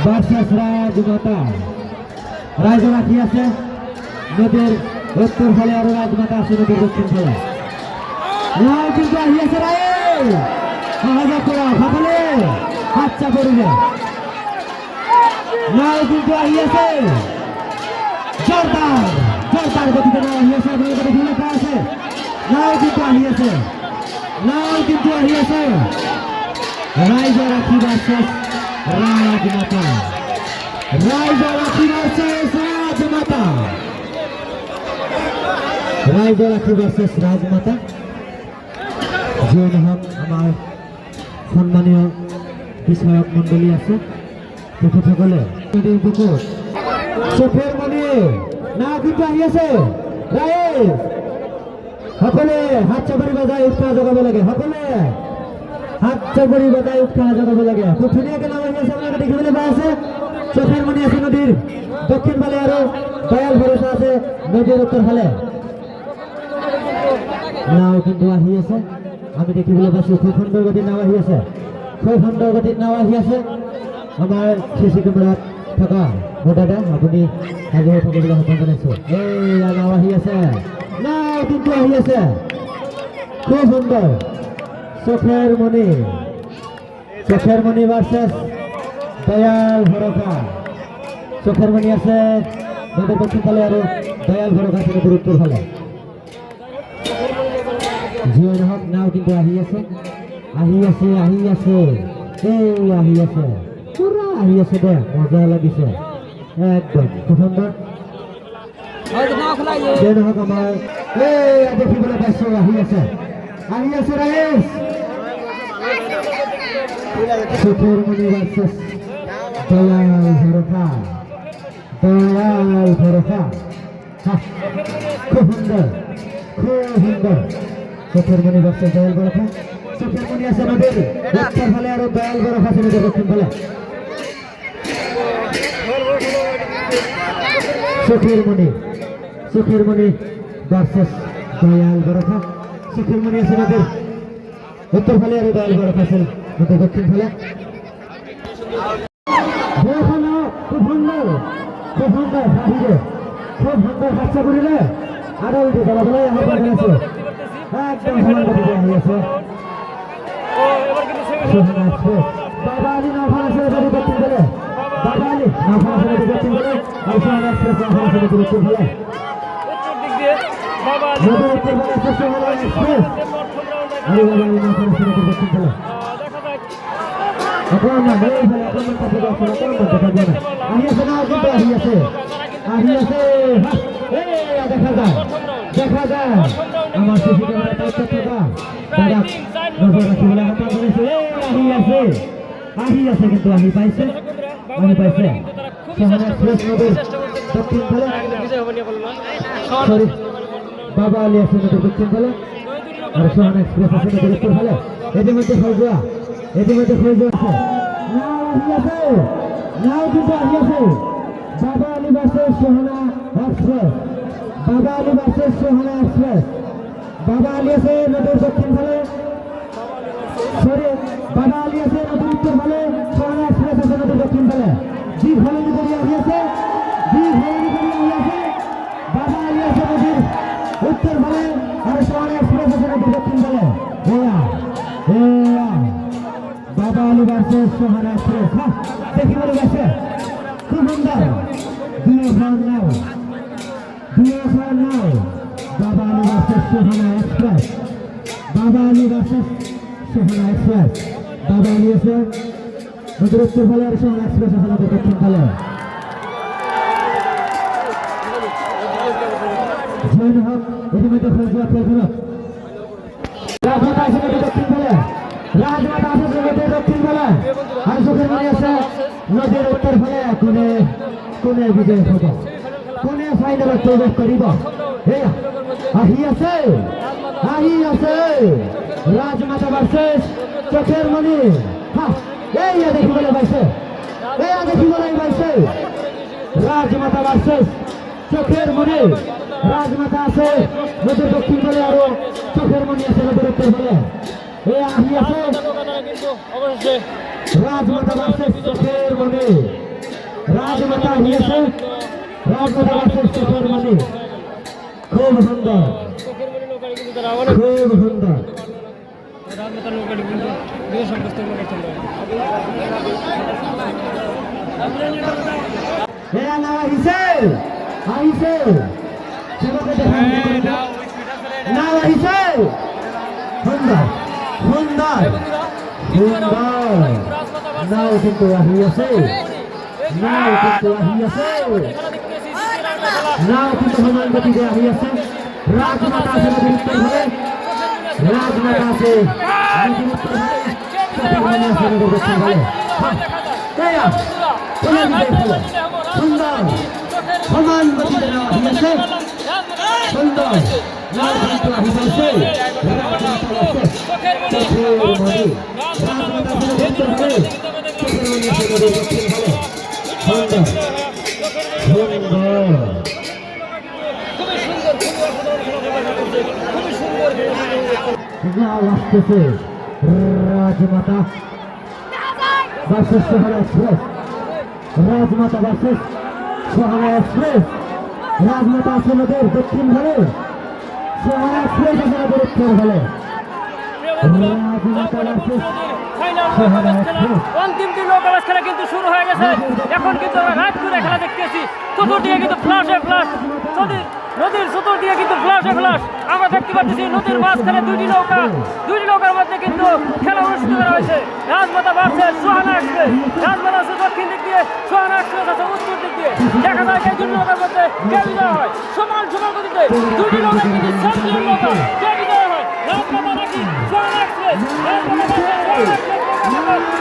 Versus রাজমাতা। রাজমাতা কি আছে নদীর উত্তর ফলে আরো রাজমাতা আছে নদীর দক্ষিণ ফলে। লাল কিন্তু আহিয়াছে রায় হাজার করা সকলে হাতটা করবে। লাল কিন্তু আহিয়াছে জোরদার জোরদার গতিতে নেওয়া আহিয়াছে। আপনাদের কাছে লেখা আছে লাল কিন্তু আহিয়াছে, লাল কিন্তু আহিয়াছে। রায়জরাখি ভার্সেস রাজমাতা, রায়জরাখি ভার্সেস রাজমাতা, রায়জরাখি ভার্সেস রাজমাতা। জয়ন হক আমার সম্মানীয় বিষয়ক মন্ডলী আছে সকলে পুকুর চোখের মনে না কিন্তু আহিয়াছে রায় সকলে হাত চাপৰি বজাই উৎসাহ জগাব লাগে। সকলে হাত চাপৰি বজাই উৎসাহ জগাব লাগে। খুব ধুনীয়াকে নাম আহি আছে আপোনালোকে দেখিবলৈ পাই আছে। চোখেৰ মণি আছে নদীৰ দক্ষিণ ফালে আৰু দয়াল ভৰসা আছে নদীৰ উত্তৰ ফালে। নাও কিন্তু আহি আছে আমি দেখিবলৈ পাইছো। খুব সুন্দৰ গতিত নাও আহি আছে, খুব সুন্দৰ গতিত নাও আহি আছে। আমাৰ চিচি কেমেৰাত থকা মোৰ দাদা আপুনি সাজু হৈ থাকিবলৈ সক্ষম জনাইছো। এয়া নাও আহি আছে, নাও কিন্তু আহি আছে খুব সুন্দৰ। চোখেৰ মণি, চোখের মণি ভার্সেস দয়াল ভরসা। চোখের মণি আছে নদীর দক্ষিণ ফালে আর দয়াল ভরসা আছে নদীর উত্তর ফালে। জিয়ন হক নাও কিন্তু আহি আছে, আহি আছে, আহি আছে, এই আহি আছে, পুরা আহি আছে দে, মজা লাগিছে একদম খুব সুন্দর। জিয়ন হক আমার এই দেখিবলৈ পাইছো আহি আছে, আহি আছে রাইস। চোখের মণি ভার্সেস দয়াল ভরসা, দয়াল ভরসা। খুব সুন্দর, খুব সুন্দর। চোখের মণি ভার্সেস দয়াল ভরসা। চোখের মণি আছে নদীর উত্তর ফালে আর দয়াল ভরসা আছে নদীর দক্ষিণ ফালে। চোখের মণি, চোখের মণি ভার্সেস দয়াল ভরসা। চোখের মণি আছে নদীর উত্তর ফালে আর দয়াল ভরসা আছে নদীর দক্ষিণ ফালে। খুব সুন্দর, খুব সুন্দর বাহিরে খুব সুন্দর বাচ্চা করিলে আরো চলাচলাই আমার আছে একদম সমান গতিতে আহি আছে। বাবা আলী নাফান আছে নদীর দক্ষিণ ফালে, বাবা আলী নাফান আছে নদীর দক্ষিণ ফালে আর সোহান এক্সপ্রেস নাফান আছে নদীর উত্তর ফালে। নদীর উত্তর ফালে আছে সোহান এক্সপ্রেস আর বাবা আলী নাফান আছে নদীর দক্ষিণ ফালে। অকণমান এই ফালে অকণমান কাছে যাচ্ছে, অকণমান দেখা যায় না। আহি আছে না কিন্তু আহি আছে, আহি আছে। দেখা যায়, দেখা যায় আমার শিশু ক্যামেরা দায়িত্ব থাকা দাদা নজর রাখিবলৈ আহ্বান জনাইছো। আহি আছে, আহি আছে কিন্তু আহি পাইছে, আহি পাইছে। সোহান এক্সপ্রেস নদীর দক্ষিণ ফালে, সরি বাবা আলী আছে নদীর দক্ষিণ ফালে আর সোহান এক্সপ্রেস আছে নদীর উত্তর ফালে। ইতিমধ্যে ফৌজুয়া, ইতিমধ্যে ফৌজুয়া আছে। নাও আহি আছে, নাও কিন্তু আহি আছে। বাবা আলী ভার্সেস সোহানা এক্সপ্রেস, বাবা আলী ভার্সেস সোহানা এক্সপ্রেস। বাবা আলী আছে নদীর দক্ষিণ ফালে, সরি বাবা আলী আছে নদীর উত্তর ফালে, সোহানা এক্সপ্রেস আছে নদীর দক্ষিণ ফালে। দুই ফলনি করে আহি আছে, দুই ফলনি করে আহি আছে। বাবা আলী আছে নদীর উত্তর ফালে আর সোহানা এক্সপ্রেস আছে নদীর দক্ষিণ ফালে। বাবা আলী ভার্সেস সোহানা এক্সপ্রেস। দেখিবলৈ পাইছে খুব সুন্দর। দুইজন নাও, দুইজন নাও। বাবা আলী ভার্সেস সোহানা এক্সপ্রেস, বাবা আলী ভার্সেস সোহানা এক্সপ্রেস। বাবা আলী আছে নদীর উত্তর ফালে আর সোহানা এক্সপ্রেস আছে নদীর দক্ষিণ ফালে। জয়ন হক ইতিমধ্যে ফৌজুয়া খেলখনত। রাজমাতা আছে নদীর দক্ষিণ ফালে, রাজমাতা আছে নদীর দক্ষিণ ফালে আর চোখের মণি আছে নদীর উত্তর ফালে। কোনে কোনে বিজয় হব, কোনে ফাইনালত প্রবেশ কৰিব। আহি আছে, আহি আছে রাজমাতা ভার্সেস চোখের মণি। এইয়া দেখিবলৈ পাইছে, এইয়া দেখিবলৈ পাইছে রাজমাতা ভার্সেস চোখের মণি। রাজমাতা আছে নদীর দক্ষিণ ফালে আর চোখের মণি আছে নদীর উত্তর ফালে। এই আহি আছে রাজমাতা ভার্সেস চোখের মনে। রাজমাতা হারিয়েছে, রাজমাতা ভার্সেস চোখের মনে। খুব সুন্দর, খুব সুন্দর। আহিছে আহিছে সেবাকে দেখা না আহিছে। সুন্দর সুন্দর সুন্দর। নাও কিন্তু আহি আছে, নাও কিন্তু আহি আছে, নাও কিন্তু সমান গতিতে আহি আছে। রাজমাতা আছে নদীর উত্তর ভাগে, রাজমাতা আছে নদীর উত্তর ভাগে, চট্টগ্রামে আছে নদীর দক্ষিণ ভাগে। সুন্দর সমান গতিতে নাও আহি আছে, সুন্দর নাও কিন্তু আহি আছে। রাজমাতা আছে চোখের মনি, রাজমাতা আছে নদীর উত্তর ভাগে, চট্টগ্রামে আছে নদীর দক্ষিণ ভাগে। সুন্দর সুন্দর। আসতেছে রাজমাতা ভার্সেস সোহানা এক্সপ্রেস, রাজমাতা ভার্সেস সোহানা এক্সপ্রেস। রাজমাতা আছে নদীর দক্ষিণ ভালে, সোহানা এক্সপ্রেস আছে নদীর উত্তর ভালে। রাজমাতা ভার্সেস সোহানা এক্সপ্রেস। অন্তিমটি নৌকা খেলা কিন্তু শুরু হয়ে গেছে। এখন কিন্তু আমরা রাত করে খেলা দেখতেছি। চতুর্দিকে কিন্তু ফ্লাশে ফ্লাশ, নদীর চতুর্দিকে কিন্তু ফ্লাশে ফ্লাশ। আমরা দেখতে পাচ্ছি নদীর মাঝখানে দুইটি নৌকার মধ্যে কিন্তু খেলা অনুষ্ঠিত করা হয়েছে। রাজমাতা ভার্সেস সোহানা এক্সপ্রেস। রাজমাতা আছে দক্ষিণ দিক দিয়ে, সোহানা এক্সপ্রেস আছে উত্তর দিক দিয়ে। দেখা যায় এই দুই নৌকার মধ্যে কে বিজয় হয়। সমান সমান গতিতে দুইটি নৌকা কিন্তু চ্যাম্পিয়ন নৌকা। কে বিজয় হয়, রাজমাতা নাকি সোহানা এক্সপ্রেস? রাজমাতা ভার্সেস সোহানা এক্সপ্রেস।